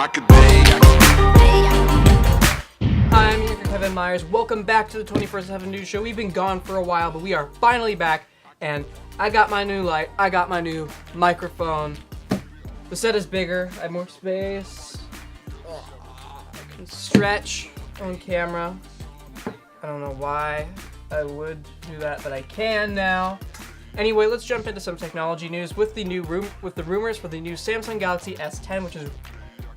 Hi, I'm here Kevin Myers. Welcome back to the 24/7 News Show. We've been gone for a while, but we are finally back, and I got my new light, I got my new microphone. The set is bigger, I have more space. I can stretch on camera. I don't know why I would do that, but I can now. Anyway, let's jump into some technology news with the rumors for the new Samsung Galaxy S10, which is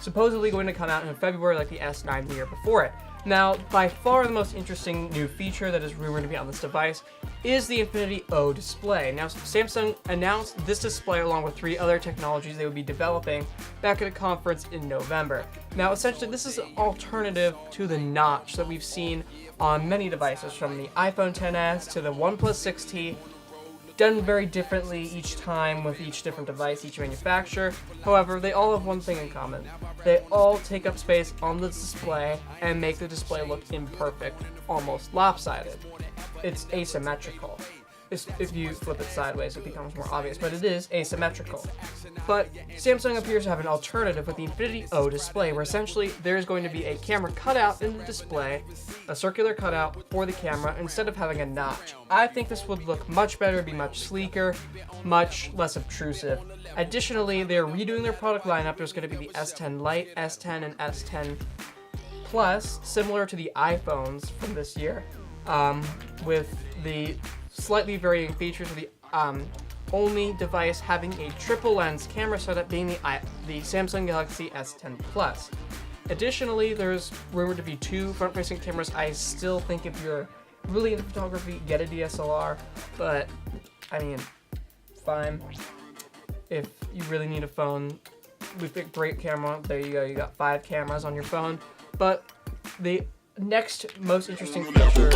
supposedly going to come out in February like the S9 the year before it. Now, by far the most interesting new feature that is rumored to be on this device is the Infinity O display. Now, Samsung announced this display along with 3 other technologies they would be developing back at a conference in November. Now, essentially, this is an alternative to the notch that we've seen on many devices, from the iPhone XS to the OnePlus 6T, done very differently each time with each different device, each manufacturer. However, they all have one thing in common. They all take up space on the display and make the display look imperfect, almost lopsided. It's asymmetrical. If you flip it sideways, it becomes more obvious, but it is asymmetrical. But Samsung appears to have an alternative with the Infinity O display, where essentially there's going to be a camera cutout in the display, a circular cutout for the camera, instead of having a notch. I think this would look much better, be much sleeker, much less obtrusive. Additionally, they're redoing their product lineup. There's going to be the S10 Lite, S10, and S10 Plus, similar to the iPhones from this year, with the slightly varying features of the only device having a triple lens camera setup being the Samsung Galaxy S10 Plus. Additionally, there's rumored to be 2 front-facing cameras. I still think if you're really into photography, get a DSLR, but I mean, fine. If you really need a phone, we picked great camera. There you go, you got 5 cameras on your phone. But the next most interesting feature,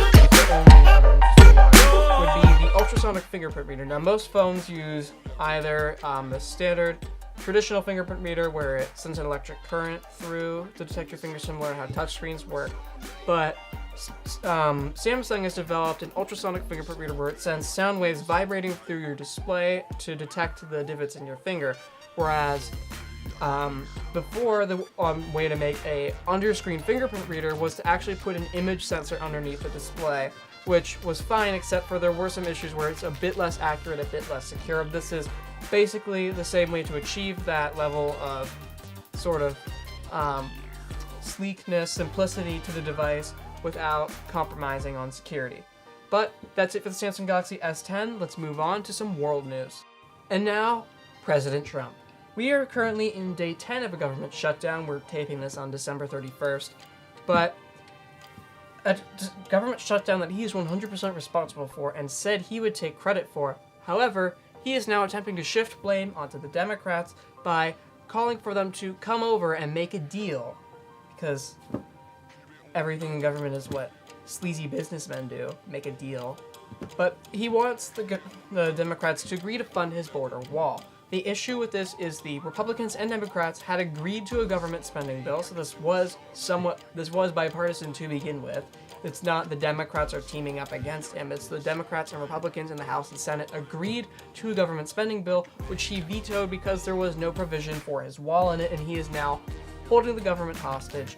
would be the ultrasonic fingerprint reader. Now, most phones use either the standard traditional fingerprint reader, where it sends an electric current through to detect your finger, similar to how touchscreens work. But Samsung has developed an ultrasonic fingerprint reader where it sends sound waves vibrating through your display to detect the divots in your finger. Whereas before, the way to make a under-screen fingerprint reader was to actually put an image sensor underneath the display, which was fine, except for there were some issues where it's a bit less accurate, a bit less secure. This is basically the same way to achieve that level of sort of sleekness, simplicity to the device without compromising on security. But that's it for the Samsung Galaxy S10. Let's move on to some world news. And now, President Trump. We are currently in day 10 of a government shutdown. We're taping this on December 31st. But a government shutdown that he is 100% responsible for and said he would take credit for. However, he is now attempting to shift blame onto the Democrats by calling for them to come over and make a deal. Because everything in government is what sleazy businessmen do, make a deal. But he wants the Democrats to agree to fund his border wall. The issue with this is the Republicans and Democrats had agreed to a government spending bill, so this was bipartisan to begin with. It's not the Democrats are teaming up against him, it's the Democrats and Republicans in the House and Senate agreed to a government spending bill, which he vetoed because there was no provision for his wall in it, and he is now holding the government hostage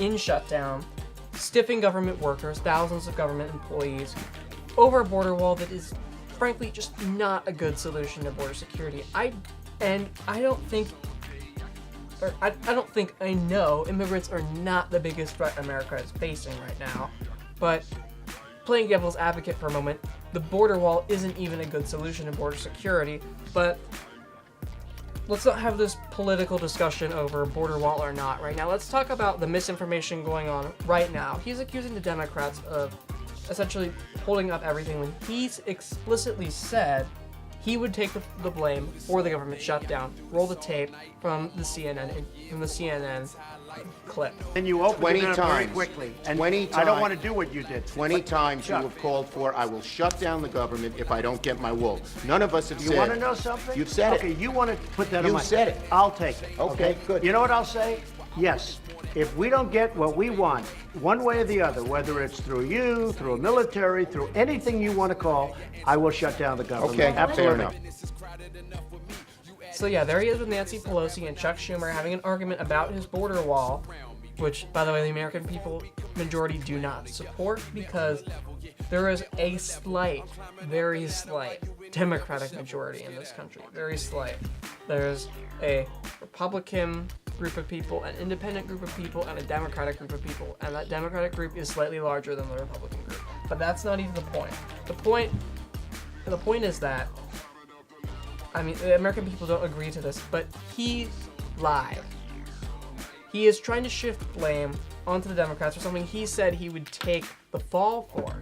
in shutdown, stiffing government workers, thousands of government employees, over a border wall that is frankly just not a good solution to border security. I know immigrants are not the biggest threat America is facing right now, but playing devil's advocate for a moment, the border wall isn't even a good solution to border security. But let's not have this political discussion over border wall or not right now. Let's talk about the misinformation going on right now. He's accusing the Democrats of essentially holding up everything when he's explicitly said he would take the blame for the government shutdown. Roll the tape from the CNN clip. And you opened 20 it up times. very quickly. And 20 I don't times. want to do what you did. 20 times Chuck. you have called for, I will shut down the government if I don't get my wool. None of us have said. You want to know something? You've said okay, it. you want to put that on You've my... said it. I'll take it. Okay, good. You know what I'll say? Yes. If we don't get what we want, one way or the other, whether it's through you, through a military, through anything you want to call, I will shut down the government. Okay, absolutely. fair enough. So yeah, there he is with Nancy Pelosi and Chuck Schumer having an argument about his border wall, which, by the way, the American people majority do not support because there is a slight, very slight Democratic majority in this country. Very slight. There's a Republican group of people, an independent group of people, and a Democratic group of people. And that Democratic group is slightly larger than the Republican group. But that's not even the point. The point is that, I mean, the American people don't agree to this, but he lied. He is trying to shift blame onto the Democrats for something he said he would take the fall for.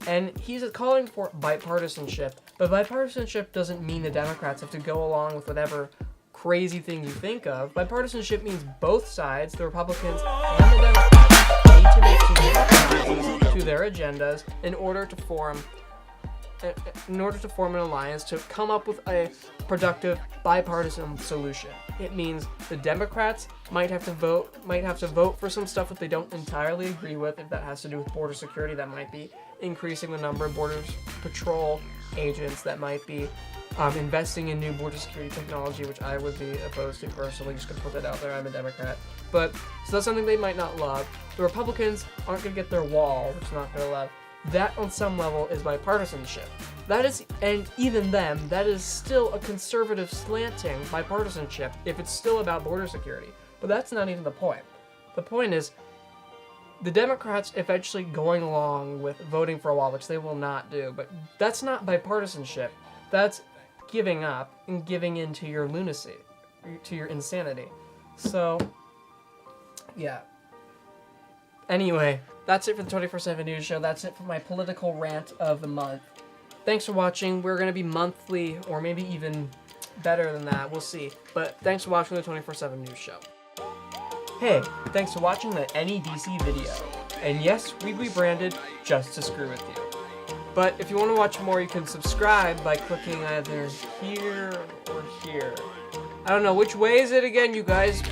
And he's calling for bipartisanship, but bipartisanship doesn't mean the Democrats have to go along with whatever crazy thing you think of. Bipartisanship means both sides, the Republicans and the Democrats, need to make compromises to their agendas in order to form an alliance to come up with a productive bipartisan solution. It means the Democrats might have to vote for some stuff that they don't entirely agree with. If that has to do with border security, that might be increasing the number of border patrol agents, that might be investing in new border security technology, which I would be opposed to personally. Just gonna put that out there. I'm a Democrat, but so that's something they might not love. The Republicans aren't gonna get their wall, which they're not gonna love. That, on some level, is bipartisanship. That is, and even then, that is still a conservative slanting bipartisanship if it's still about border security. But that's not even the point. The point is, the Democrats eventually going along with voting for a wall, which they will not do, but that's not bipartisanship. That's giving up and giving in to your lunacy, to your insanity. So, yeah. Anyway, that's it for the 24/7 News Show. That's it for my political rant of the month. Thanks for watching. We're going to be monthly, or maybe even better than that. We'll see. But thanks for watching the 24/7 News Show. Hey, thanks for watching the NEDC video. And yes, we rebranded just to screw with you. But if you want to watch more, you can subscribe by clicking either here or here. I don't know, which way is it again, you guys?